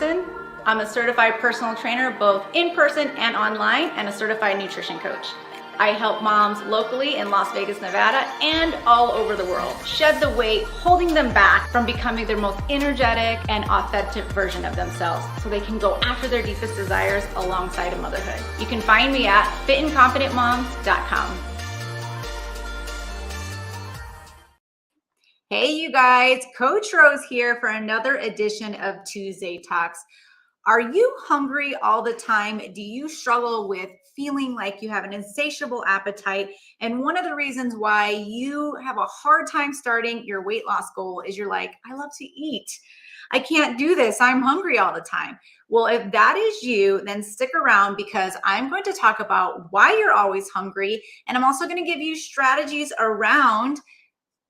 Peterson. I'm a certified personal trainer, both in person and online, and a certified nutrition coach. I help moms locally in Las Vegas, Nevada, and all over the world shed the weight holding them back from becoming their most energetic and authentic version of themselves so they can go after their deepest desires alongside of motherhood. You can find me at fitandconfidentmoms.com. Hey, you guys, Coach Rose here for another edition of Tuesday Talks. Are you hungry all the time? Do you struggle with feeling like you have an insatiable appetite? And one of the reasons why you have a hard time starting your weight loss goal is you're like, I love to eat. I can't do this. I'm hungry all the time. Well, if that is you, then stick around because I'm going to talk about why you're always hungry. And I'm also going to give you strategies around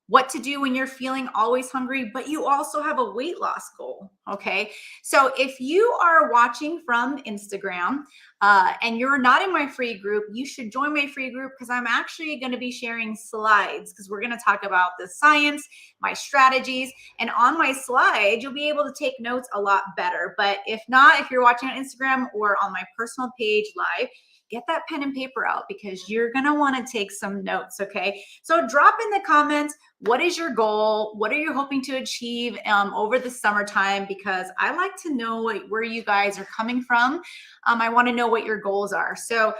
what to do when you're feeling always hungry, but you also have a weight loss goal. Okay. So if you are watching from Instagram and you're not in my free group, you should join my free group because I'm actually going to be sharing slides because we're going to talk about the science, my strategies, and on my slide, you'll be able to take notes a lot better. But if not, if you're watching on Instagram or on my personal page live, get that pen and paper out because you're going to want to take some notes. Okay. So drop in the comments. What is your goal? What are you hoping to achieve over the summertime? Because I like to know where you guys are coming from. I want to know what your goals are. So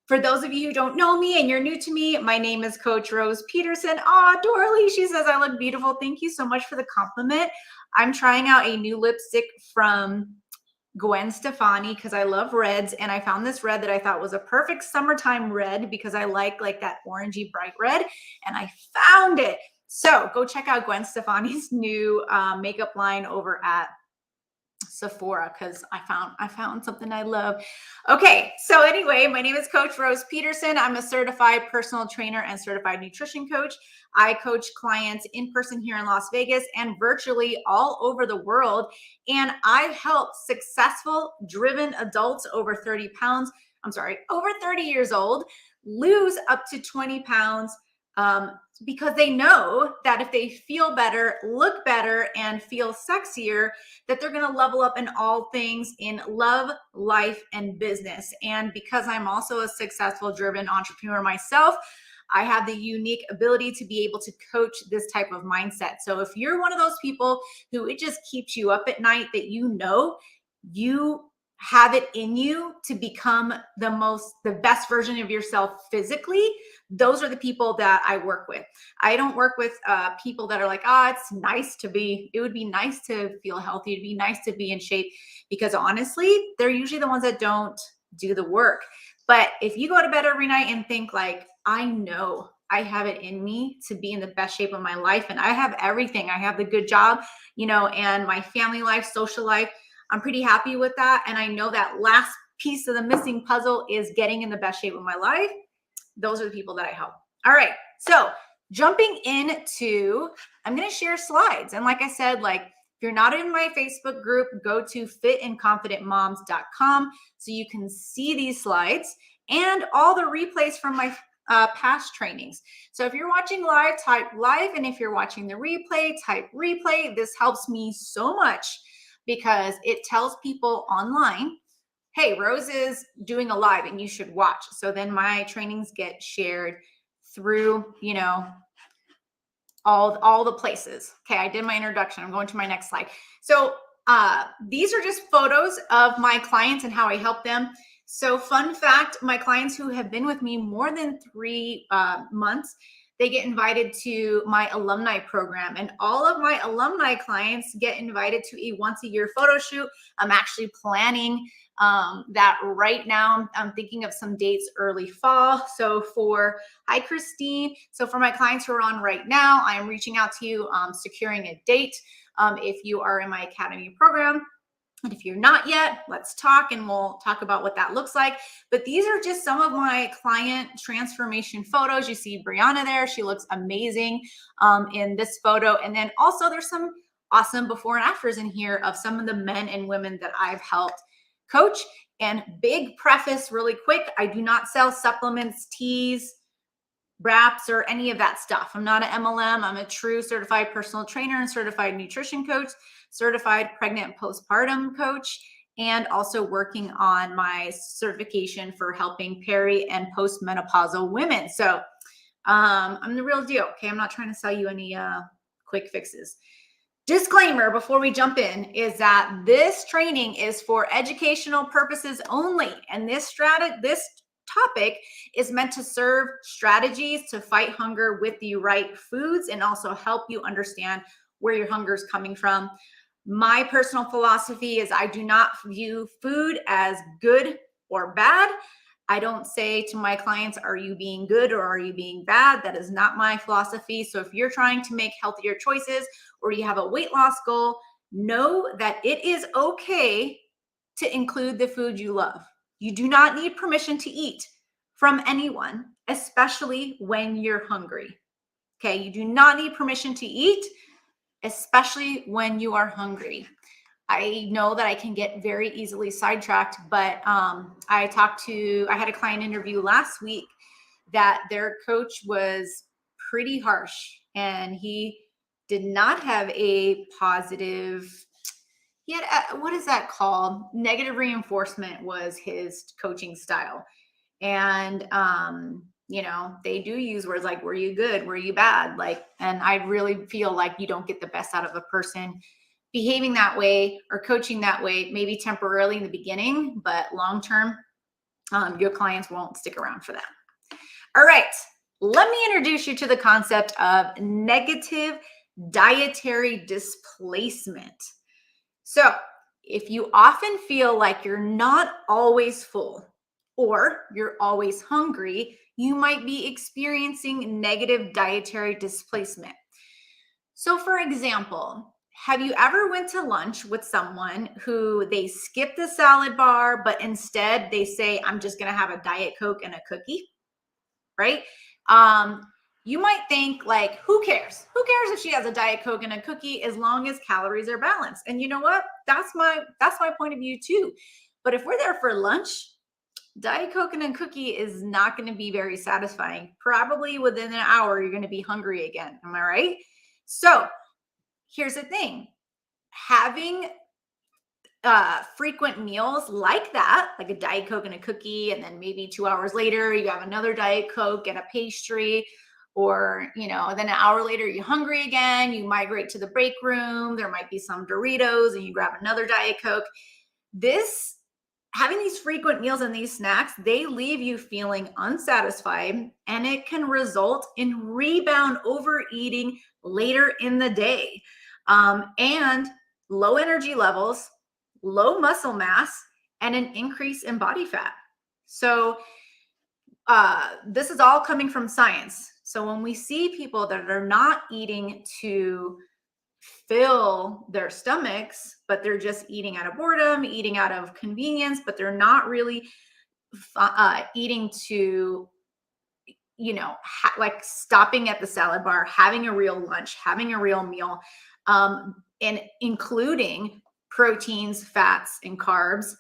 for those of you who don't know me and you're new to me, my name is Coach Rose Peterson. Dorley, she says I look beautiful. Thank you so much for the compliment. I'm trying out a new lipstick from Gwen Stefani because I love reds, and I found this red that I thought was a perfect summertime red because I like that orangey bright red, and I found it. So go check out Gwen Stefani's new makeup line over at Sephora because I found something I love. Okay, so anyway, my name is Coach Rose Peterson. I'm a certified personal trainer and certified nutrition coach. I coach clients in person here in Las Vegas and virtually all over the world. And I've helped successful, driven adults over 30 years old, lose up to 20 pounds because they know that if they feel better, look better, and feel sexier, that they're going to level up in all things in love, life, and business. And because I'm also a successful, driven entrepreneur myself, I have the unique ability to be able to coach this type of mindset. So if you're one of those people who it just keeps you up at night, that you know you have it in you to become the best version of yourself physically, those are the people that I work with. I don't work with people that are like, it would be nice to feel healthy. It'd be nice to be in shape, because honestly, they're usually the ones that don't do the work. But if you go to bed every night and think like, I know I have it in me to be in the best shape of my life, and I have everything. I have the good job, and my family life, social life. I'm pretty happy with that. And I know that last piece of the missing puzzle is getting in the best shape of my life. Those are the people that I help. All right. So jumping into, I'm going to share slides. And like I said, if you're not in my Facebook group, go to fitandconfidentmoms.com so you can see these slides and all the replays from my past trainings. So if you're watching live, type live. And if you're watching the replay, type replay. This helps me so much because it tells people online, hey, Rose is doing a live and you should watch. So then my trainings get shared through, all the places. Okay, I did my introduction. I'm going to my next slide. So these are just photos of my clients and how I help them. So fun fact, my clients who have been with me more than 3 months, they get invited to my alumni program, and all of my alumni clients get invited to a once-a-year photo shoot. I'm actually planning that right now. I'm thinking of some dates early fall. So hi Christine. So for my clients who are on right now, I am reaching out to you, securing a date if you are in my academy program. And if you're not yet, let's talk and we'll talk about what that looks like. But these are just some of my client transformation photos. You see Brianna there. She looks amazing in this photo. And then also there's some awesome before and afters in here of some of the men and women that I've helped coach. And big preface really quick, I do not sell supplements, teas, BRAPS or any of that stuff. I'm not an MLM. I'm a true certified personal trainer and certified nutrition coach, certified pregnant and postpartum coach, and also working on my certification for helping peri and postmenopausal women. So I'm the real deal. Okay. I'm not trying to sell you any quick fixes. Disclaimer before we jump in is that this training is for educational purposes only. And this topic is meant to serve strategies to fight hunger with the right foods and also help you understand where your hunger is coming from. My personal philosophy is I do not view food as good or bad. I don't say to my clients, are you being good or are you being bad? That is not my philosophy. So if you're trying to make healthier choices or you have a weight loss goal, know that it is okay to include the food you love. You do not need permission to eat from anyone, especially when you're hungry. Okay, you do not need permission to eat, especially when you are hungry. I know that I can get very easily sidetracked, but I had a client interview last week that their coach was pretty harsh and he did not have a positive, he had, what is that called? Negative reinforcement was his coaching style. And, they do use words like, were you good? Were you bad? And I really feel like you don't get the best out of a person behaving that way or coaching that way, maybe temporarily in the beginning, but long-term, your clients won't stick around for that. All right, let me introduce you to the concept of negative dietary displacement. So if you often feel like you're not always full or you're always hungry, you might be experiencing negative dietary displacement. So for example, have you ever went to lunch with someone who they skip the salad bar, but instead they say, I'm just going to have a Diet Coke and a cookie, right? You might think like, who cares? Who cares if she has a Diet Coke and a cookie as long as calories are balanced? And you know what? That's my point of view too. But if we're there for lunch, Diet Coke and a cookie is not going to be very satisfying. Probably within an hour, you're going to be hungry again. Am I right? So here's the thing. Having frequent meals like that, like a Diet Coke and a cookie, and then maybe 2 hours later, you have another Diet Coke and a pastry, or, then an hour later, you're hungry again, you migrate to the break room, there might be some Doritos, and you grab another Diet Coke. Having these frequent meals and these snacks, they leave you feeling unsatisfied, and it can result in rebound overeating later in the day, and low energy levels, low muscle mass, and an increase in body fat. So this is all coming from science. So when we see people that are not eating to fill their stomachs, but they're just eating out of boredom, eating out of convenience, but they're not really eating to, like stopping at the salad bar, having a real lunch, having a real meal, and including proteins, fats, and carbs,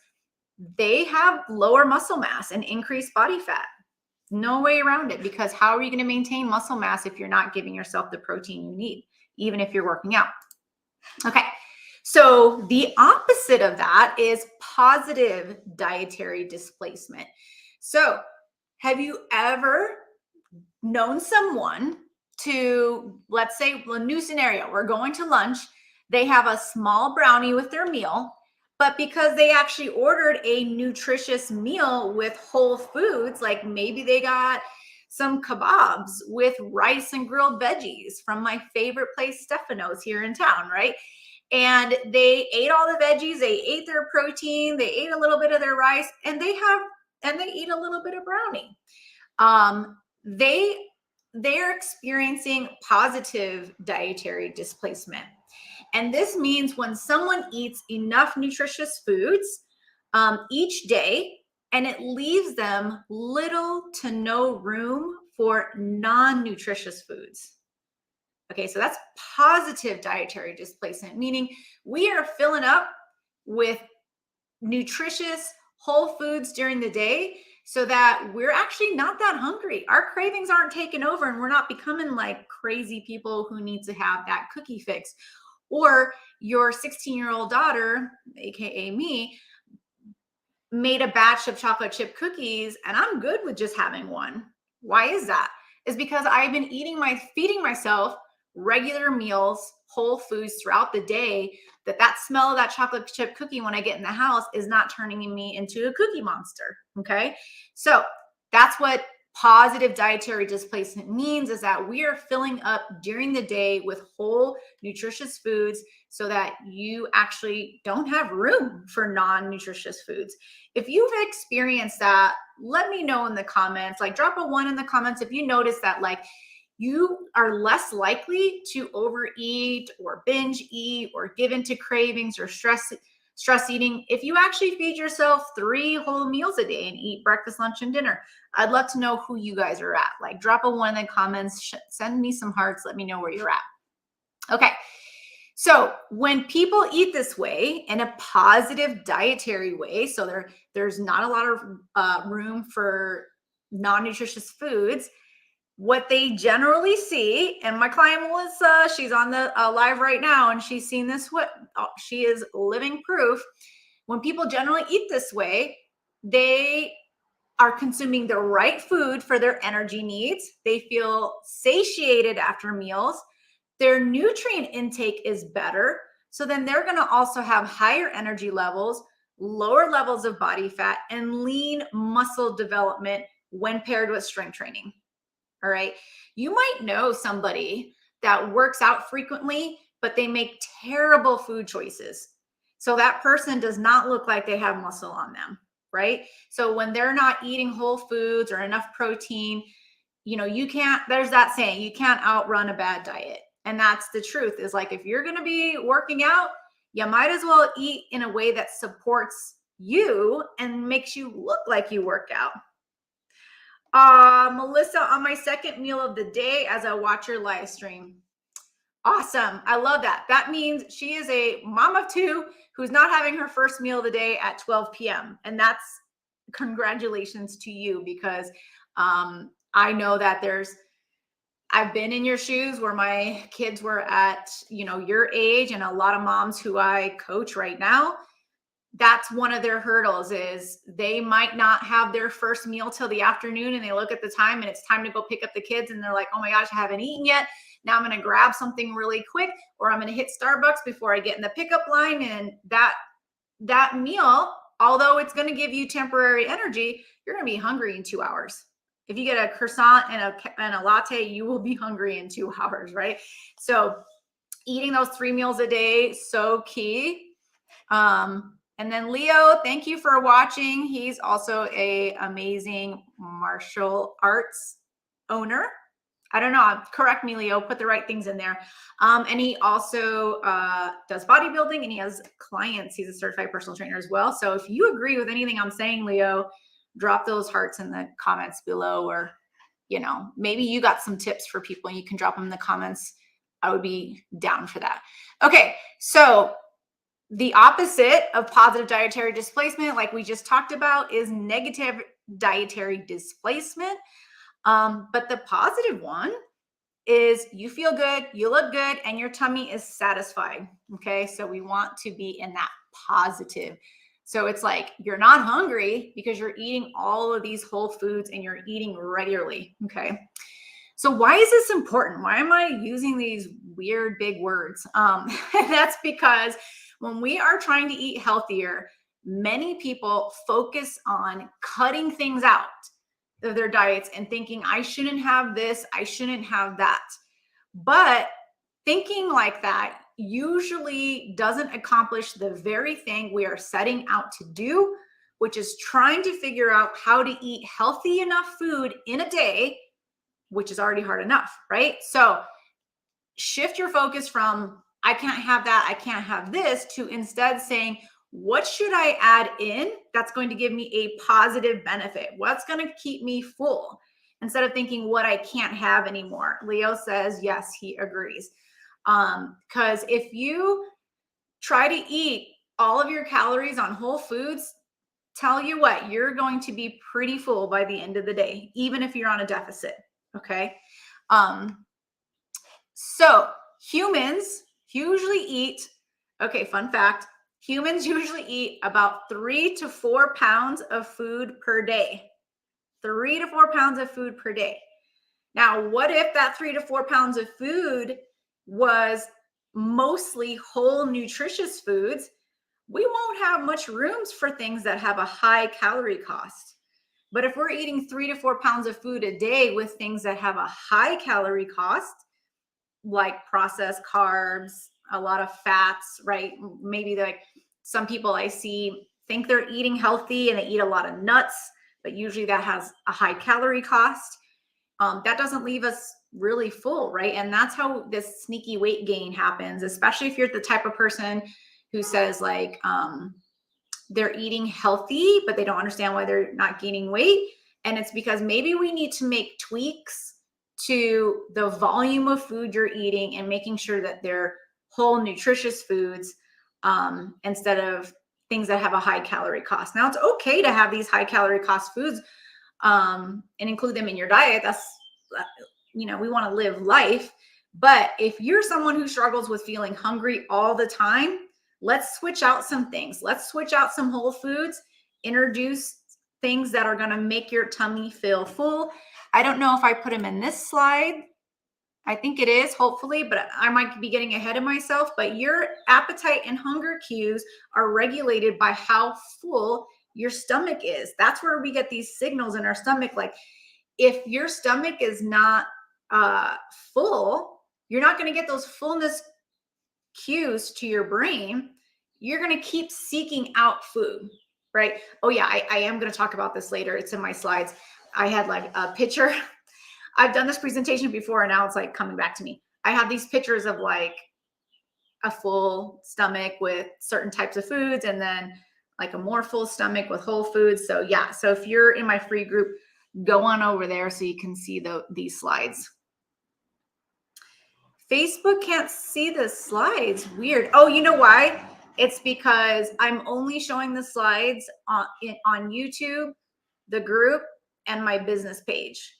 they have lower muscle mass and increased body fat. No way around it, because how are you going to maintain muscle mass if you're not giving yourself the protein you need, even if you're working out? Okay, so the opposite of that is positive dietary displacement. So have you ever known someone to, let's say, a new scenario, we're going to lunch, they have a small brownie with their meal, but because they actually ordered a nutritious meal with whole foods, like maybe they got some kebabs with rice and grilled veggies from my favorite place, Stefano's here in town, right? And they ate all the veggies, they ate their protein, they ate a little bit of their rice, and they eat a little bit of brownie. They're experiencing positive dietary displacement. And this means when someone eats enough nutritious foods each day, and it leaves them little to no room for non-nutritious foods. Okay, so that's positive dietary displacement, meaning we are filling up with nutritious whole foods during the day so that we're actually not that hungry. Our cravings aren't taken over and we're not becoming like crazy people who need to have that cookie fix. Or your 16-year-old daughter, AKA me, made a batch of chocolate chip cookies and I'm good with just having one. Why is that? Is because I've been feeding myself regular meals, whole foods throughout the day, that smell of that chocolate chip cookie when I get in the house is not turning me into a cookie monster. Okay? So, that's what positive dietary displacement means, is that we are filling up during the day with whole nutritious foods so that you actually don't have room for non-nutritious foods. If you've experienced that, let me know in the comments. Like, drop a 1 in the comments if you notice that, like, you are less likely to overeat or binge eat or give into cravings or stress eating if you actually feed yourself 3 whole meals a day and eat breakfast, lunch, and dinner. I'd love to know who you guys are at. Like, drop a 1 in the comments, send me some hearts, let me know where you're at. Okay. So when people eat this way, in a positive dietary way, so there's not a lot of room for non-nutritious foods, what they generally see, and my client Melissa, she's on the live right now, and she's seen this. She is living proof. When people generally eat this way, they are consuming the right food for their energy needs. They feel satiated after meals. Their nutrient intake is better. So then they're going to also have higher energy levels, lower levels of body fat, and lean muscle development when paired with strength training. All right. You might know somebody that works out frequently, but they make terrible food choices. So that person does not look like they have muscle on them, right? So when they're not eating whole foods or enough protein, there's that saying, you can't outrun a bad diet. And that's the truth, is like, if you're going to be working out, you might as well eat in a way that supports you and makes you look like you work out. Melissa, on my second meal of the day as I watch your live stream. Awesome. I love that. That means she is a mom of 2 who's not having her first meal of the day at 12 p.m. And that's congratulations to you, because I know that I've been in your shoes where my kids were at, your age, and a lot of moms who I coach right now, that's one of their hurdles, is they might not have their first meal till the afternoon, and they look at the time and it's time to go pick up the kids and they're like, oh my gosh, I haven't eaten yet. Now I'm going to grab something really quick, or I'm going to hit Starbucks before I get in the pickup line. And that meal, although it's going to give you temporary energy, you're going to be hungry in 2 hours. If you get a croissant and a latte, you will be hungry in 2 hours, right? So eating those 3 meals a day, so key. And then Leo, thank you for watching. He's also a amazing martial arts owner. I don't know. Correct me, Leo. Put the right things in there. And he also does bodybuilding, and he has clients. He's a certified personal trainer as well. So if you agree with anything I'm saying, Leo, drop those hearts in the comments below, or, maybe you got some tips for people and you can drop them in the comments. I would be down for that. Okay. So the opposite of positive dietary displacement, like we just talked about, is negative dietary displacement. But the positive one is you feel good, you look good, and your tummy is satisfied. Okay. So we want to be in that positive. So it's like you're not hungry because you're eating all of these whole foods and you're eating regularly. Okay. So why is this important? Why am I using these weird big words? That's because when we are trying to eat healthier, many people focus on cutting things out of their diets and thinking, I shouldn't have this, I shouldn't have that. But thinking like that usually doesn't accomplish the very thing we are setting out to do, which is trying to figure out how to eat healthy enough food in a day, which is already hard enough, right? So shift your focus from, I can't have that, I can't have this, to instead saying, what should I add in that's going to give me a positive benefit? What's going to keep me full? Instead of thinking what I can't have anymore. Leo says, yes, he agrees. Because if you try to eat all of your calories on whole foods, tell you what, you're going to be pretty full by the end of the day, even if you're on a deficit. Okay. So humans usually eat, okay, fun fact, humans usually eat about 3 to 4 pounds of food per day. 3 to 4 pounds of food per day. Now, what if that 3 to 4 pounds of food was mostly whole nutritious foods? We won't have much rooms for things that have a high calorie cost. But if we're eating 3 to 4 pounds of food a day with things that have a high calorie cost, like processed carbs, a lot of fats, right? Maybe like some people I see think they're eating healthy and they eat a lot of nuts, but usually that has a high calorie cost. That doesn't leave us really full, right? And that's how this sneaky weight gain happens, especially if you're the type of person who says like they're eating healthy, but they don't understand why they're not gaining weight. And it's because maybe we need to make tweaks to the volume of food you're eating and making sure that they're whole nutritious foods instead of things that have a high calorie cost. Now, it's okay to have these high calorie cost foods and include them in your diet. That's, we want to live life. But if you're someone who struggles with feeling hungry all the time, let's switch out some things. Let's switch out some whole foods, introduce things that are going to make your tummy feel full. I don't know if I put them in this slide. I think it is, hopefully, but I might be getting ahead of myself. But your appetite and hunger cues are regulated by how full your stomach is. That's where we get these signals in our stomach. Like if your stomach is not full, you're not going to get those fullness cues to your brain. You're going to keep seeking out food, right? Oh yeah, I am going to talk about this later. It's in my slides. I had like a picture. I've done this presentation before and now it's like coming back to me. I have these pictures of like a full stomach with certain types of foods and then like a more full stomach with whole foods. So yeah, so if you're in my free group, go on over there so you can see these slides. Facebook can't see the slides. Weird. Oh, you know why? It's because I'm only showing the slides on YouTube, the group, and my business page.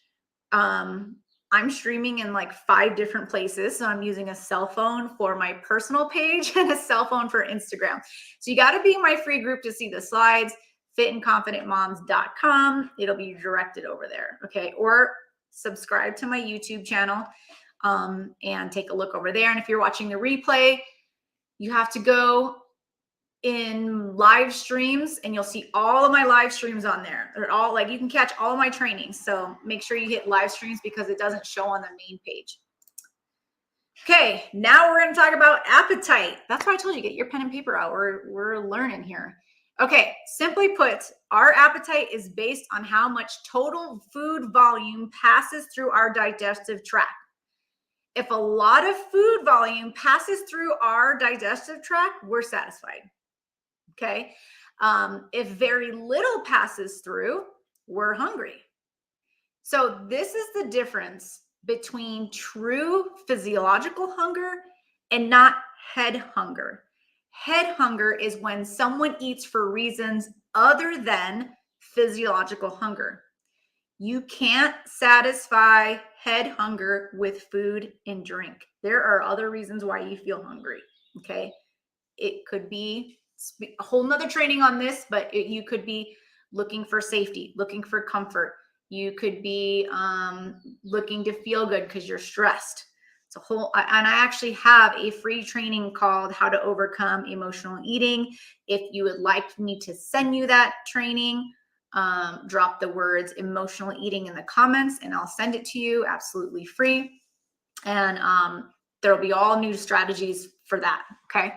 I'm streaming in like 5 different places. So I'm using a cell phone for my personal page and a cell phone for Instagram. So you got to be in my free group to see the slides, fitandconfidentmoms.com. It'll be directed over there. Okay. Or subscribe to my YouTube channel and take a look over there. And if you're watching the replay, you have to go in live streams and you'll see all of my live streams on there. They're all like, you can catch all my trainings. So make sure you hit live streams because it doesn't show on the main page. Okay, now we're going to talk about appetite. That's why I told you, get your pen and paper out. We're learning here. Okay, simply put, our appetite is based on how much total food volume passes through our digestive tract. If a lot of food volume passes through our digestive tract, we're satisfied. Okay. If very little passes through, we're hungry. So this is the difference between true physiological hunger and not head hunger. Head hunger is when someone eats for reasons other than physiological hunger. You can't satisfy head hunger with food and drink. There are other reasons why you feel hungry. Okay. It could be a whole nother training on this, but you could be looking for safety, looking for comfort. You could be looking to feel good because you're stressed. It's a whole, and I actually have a free training called How to Overcome Emotional Eating. If you would like me to send you that training, drop the words emotional eating in the comments and I'll send it to you absolutely free. And there'll be all new strategies for that. Okay.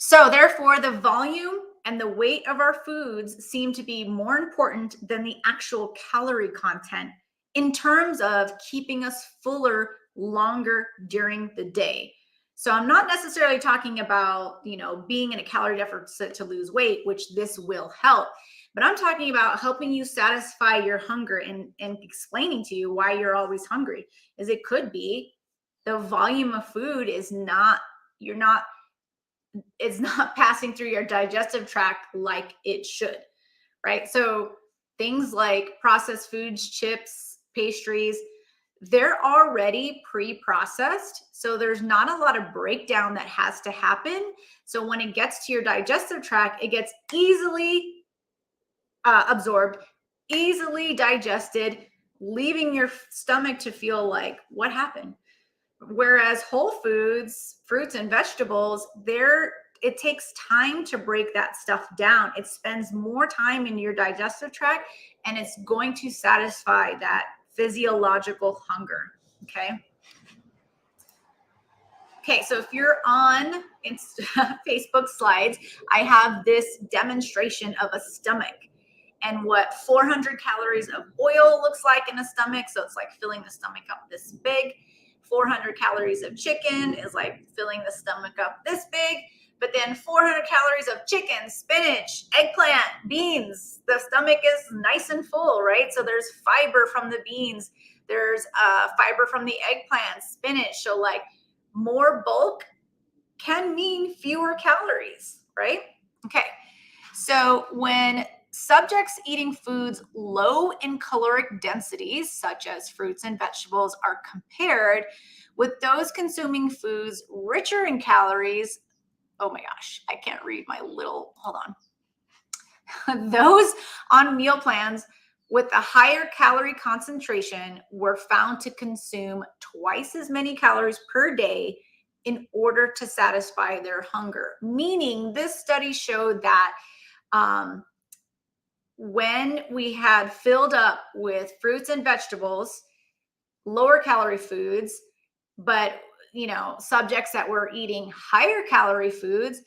So therefore, the volume and the weight of our foods seem to be more important than the actual calorie content in terms of keeping us fuller longer during the day. So I'm not necessarily talking about, being in a calorie deficit to lose weight, which this will help, but I'm talking about helping you satisfy your hunger and explaining to you why you're always hungry. Is it could be the volume of food is not passing through your digestive tract like it should. right? So things like processed foods, chips, pastries, they're already pre-processed. So there's not a lot of breakdown that has to happen. So when it gets to your digestive tract, it gets easily absorbed, easily digested, leaving your stomach to feel like, what happened? Whereas whole foods, fruits and vegetables, it takes time to break that stuff down. It spends more time in your digestive tract, and it's going to satisfy that physiological hunger. Okay. Okay, so if you're on Facebook slides, I have this demonstration of a stomach and what 400 calories of oil looks like in a stomach. So it's like filling the stomach up this big. 400 calories of chicken is like filling the stomach up this big. But then 400 calories of chicken, spinach, eggplant, beans. The stomach is nice and full, right? So there's fiber from the beans. There's fiber from the eggplant, spinach. So like more bulk can mean fewer calories, right? Okay. So when subjects eating foods low in caloric densities, such as fruits and vegetables, are compared with those consuming foods richer in calories, oh my gosh, I can't read my little, hold on. Those on meal plans with a higher calorie concentration were found to consume twice as many calories per day in order to satisfy their hunger. Meaning, this study showed that when we had filled up with fruits and vegetables, lower calorie foods, but subjects that were eating higher calorie foods,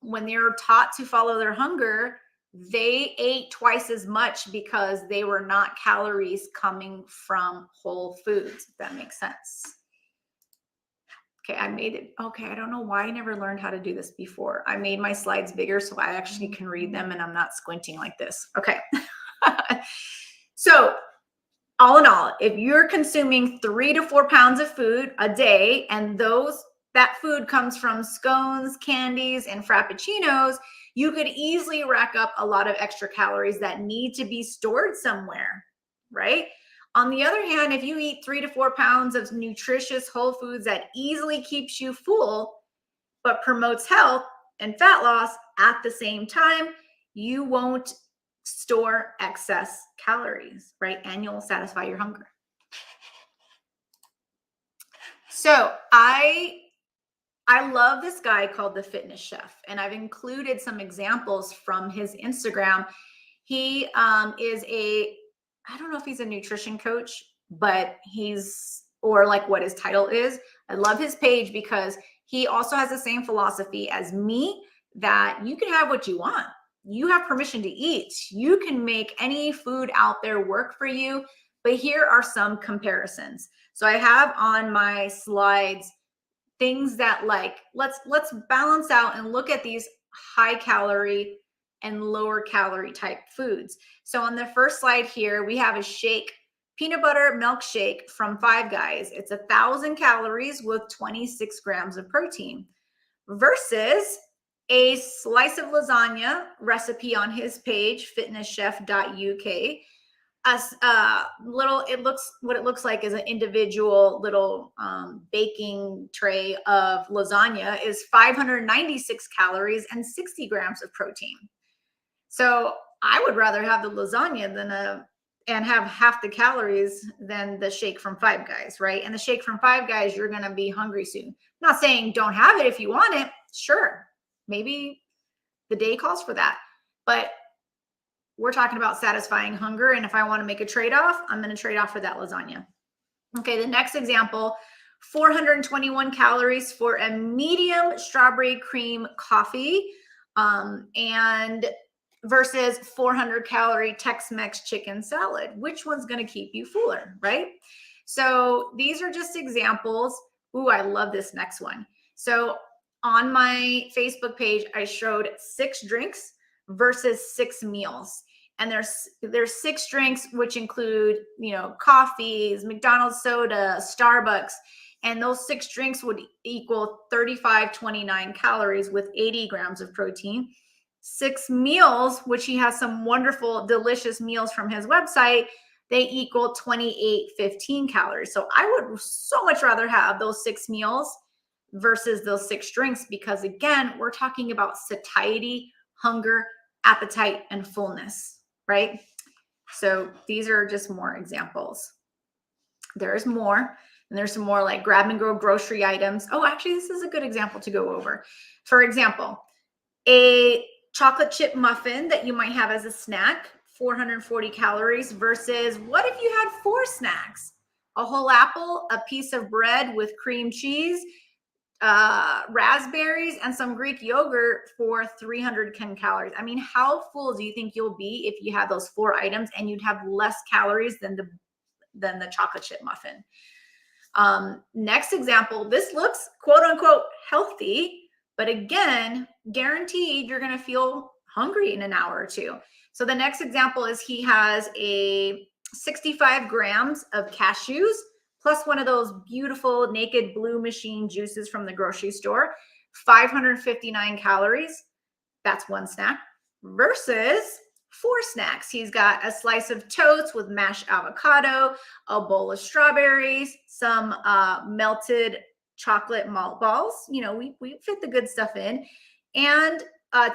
when they're taught to follow their hunger, they ate twice as much because they were not calories coming from whole foods, if that makes sense. Okay, I made it. Okay, I don't know why I never learned how to do this before. I made my slides bigger so I actually can read them and I'm not squinting like this. Okay. So all in all, if you're consuming 3 to 4 pounds of food a day, and that food comes from scones, candies, and frappuccinos, you could easily rack up a lot of extra calories that need to be stored somewhere, right? On the other hand, if you eat 3 to 4 pounds of nutritious whole foods that easily keeps you full, but promotes health and fat loss at the same time, you won't store excess calories, right? And you'll satisfy your hunger. So I love this guy called The Fitness Chef, and I've included some examples from his Instagram. He is I don't know if he's a nutrition coach, but or like what his title is. I love his page because he also has the same philosophy as me, that you can have what you want. You have permission to eat. You can make any food out there work for you. But here are some comparisons. So I have on my slides things that let's balance out and look at these high calorie and lower calorie type foods. So on the first slide here, we have a shake, peanut butter milkshake from Five Guys. It's 1,000 calories with 26 grams of protein, versus a slice of lasagna recipe on his page, fitnesschef.uk. What it looks like is an individual little baking tray of lasagna is 596 calories and 60 grams of protein. So I would rather have the lasagna and have half the calories than the shake from Five Guys, right? And the shake from Five Guys, you're going to be hungry soon. I'm not saying don't have it if you want it. Sure, maybe the day calls for that. But we're talking about satisfying hunger. And if I want to make a trade-off, I'm going to trade off for that lasagna. Okay, the next example, 421 calories for a medium strawberry cream coffee, and versus 400 calorie Tex-Mex chicken salad. Which one's going to keep you fuller, right? So these are just examples. Ooh, I love this next one. So on my Facebook page, I showed 6 drinks versus 6 meals. And there's 6 drinks, which include, coffees, McDonald's soda, Starbucks. And those 6 drinks would equal 3529 calories with 80 grams of protein. 6 meals, which he has some wonderful, delicious meals from his website, they equal 2815 calories. So I would so much rather have those 6 meals versus those 6 drinks, because again, we're talking about satiety, hunger, appetite, and fullness, right? So these are just more examples. There's more, and there's some more like grab and go grocery items. Oh, actually, this is a good example to go over. For example, a chocolate chip muffin that you might have as a snack, 440 calories, versus what if you had 4 snacks? A whole apple, a piece of bread with cream cheese, raspberries, and some Greek yogurt for 310 calories. I mean, how full do you think you'll be if you had those 4 items, and you'd have less calories than the chocolate chip muffin? Next example, this looks quote unquote healthy, but again, guaranteed you're going to feel hungry in an hour or two. So the next example is he has a 65 grams of cashews plus one of those beautiful Naked Blue machine juices from the grocery store, 559 calories. That's one snack versus 4 snacks. He's got a slice of toast with mashed avocado, a bowl of strawberries, some melted chocolate malt balls. You know, we fit the good stuff in, and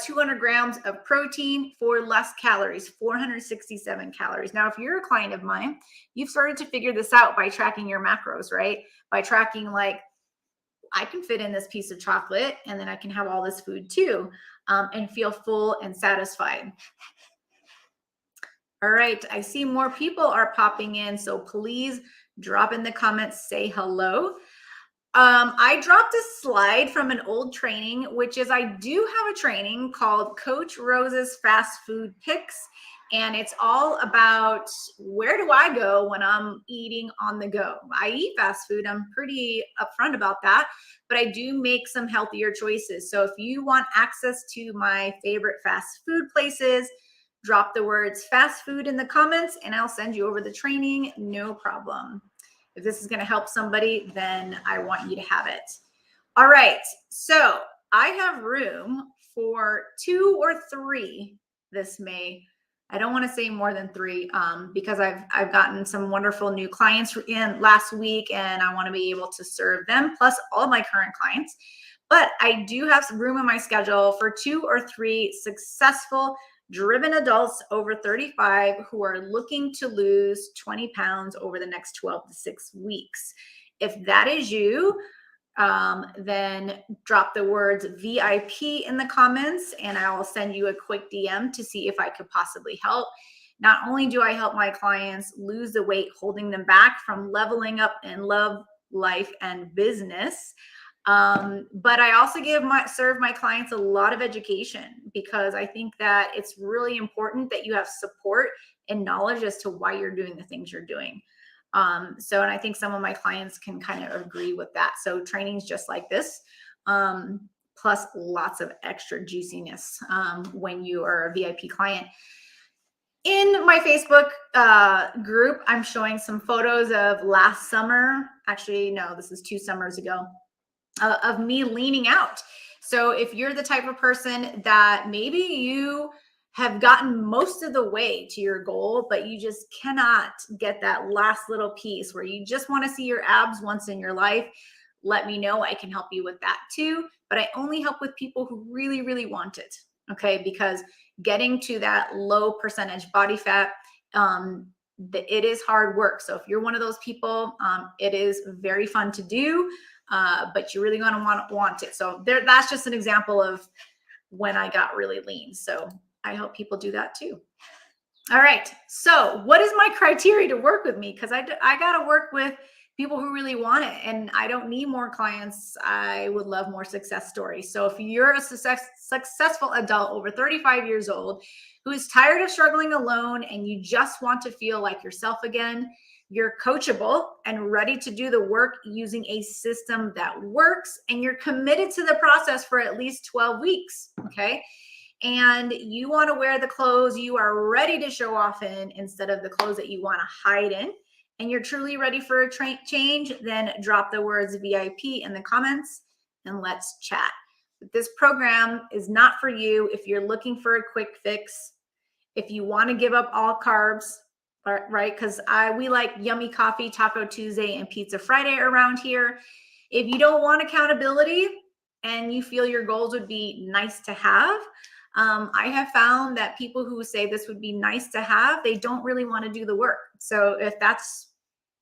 200 grams of protein for less calories, 467 calories. Now, if you're a client of mine, you've started to figure this out by tracking your macros, right? By tracking, like, I can fit in this piece of chocolate and then I can have all this food too, and feel full and satisfied. All right, I see more people are popping in, so please drop in the comments, say hello. I dropped a slide from an old training, which is I do have a training called Coach Rose's Fast Food Picks, and it's all about where do I go when I'm eating on the go. I eat fast food. I'm pretty upfront about that, but I do make some healthier choices. So if you want access to my favorite fast food places, drop the words fast food in the comments and I'll send you over the training, no problem. If this is going to help somebody, then I want you to have it. All right, so I have room for 2 or 3 this May. I don't want to say more than 3 because I've gotten some wonderful new clients in last week, and I want to be able to serve them, plus all my current clients. But I do have some room in my schedule for 2 or 3 successful driven adults over 35 who are looking to lose 20 pounds over the next 12 to 6 weeks. If that is you, then drop the words VIP in the comments and I will send you a quick DM to see if I could possibly help. Not only do I help my clients lose the weight holding them back from leveling up in love, life, and business, but I also serve my clients a lot of education, because I think that it's really important that you have support and knowledge as to why you're doing the things you're doing. And I think some of my clients can kind of agree with that. So trainings just like this, plus lots of extra juiciness when you are a VIP client. In my Facebook group, I'm showing some photos of last summer. Actually, no, this is 2 summers ago. Of me leaning out. So if you're the type of person that maybe you have gotten most of the way to your goal, but you just cannot get that last little piece where you just want to see your abs once in your life, let me know. I can help you with that too. But I only help with people who really, really want it. Okay. Because getting to that low percentage body fat, it is hard work. So if you're one of those people, it is very fun to do. But you really going to want it. So that's just an example of when I got really lean. So I hope people do that too. All right. So what is my criteria to work with me? Because I got to work with people who really want it, and I don't need more clients. I would love more success stories. So if you're a successful adult over 35 years old who is tired of struggling alone and you just want to feel like yourself again, you're coachable and ready to do the work using a system that works, and you're committed to the process for at least 12 weeks, okay? And you want to wear the clothes you are ready to show off in instead of the clothes that you want to hide in, and you're truly ready for a change, then drop the words VIP in the comments and let's chat. This program is not for you if you're looking for a quick fix, if you want to give up all carbs, right? Because we like yummy coffee, Taco Tuesday, and Pizza Friday around here. If you don't want accountability and you feel your goals would be nice to have, I have found that people who say this would be nice to have, they don't really want to do the work. So if that's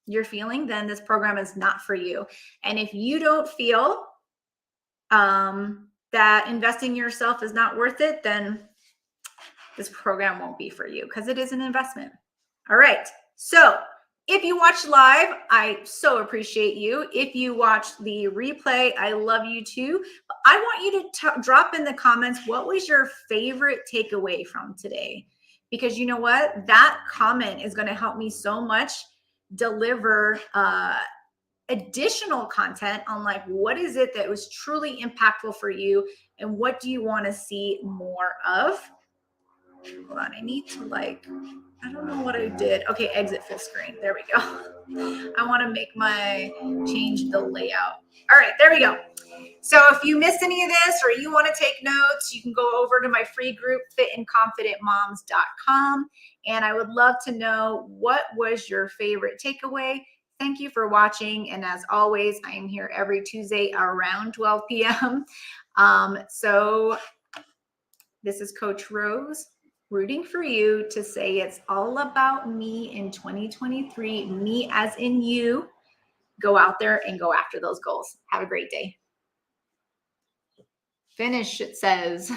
your feeling, then this program is not for you. And if you don't feel that investing in yourself is not worth it, then this program won't be for you because it is an investment. All right. So if you watch live, I so appreciate you. If you watch the replay, I love you too. I want you to drop in the comments, what was your favorite takeaway from today? Because you know what? That comment is going to help me so much deliver additional content on like, what is it that was truly impactful for you and what do you want to see more of? Hold on, I need to I don't know what I did. Okay, exit full screen. There we go. I want to change the layout. All right, there we go. So if you missed any of this or you want to take notes, you can go over to my free group, fitandconfidentmoms.com. And I would love to know, what was your favorite takeaway? Thank you for watching. And as always, I am here every Tuesday around 12 p.m. So this is Coach Rose, rooting for you to say it's all about me in 2023, me as in you. Go out there and go after those goals. Have a great day. Finish, it says.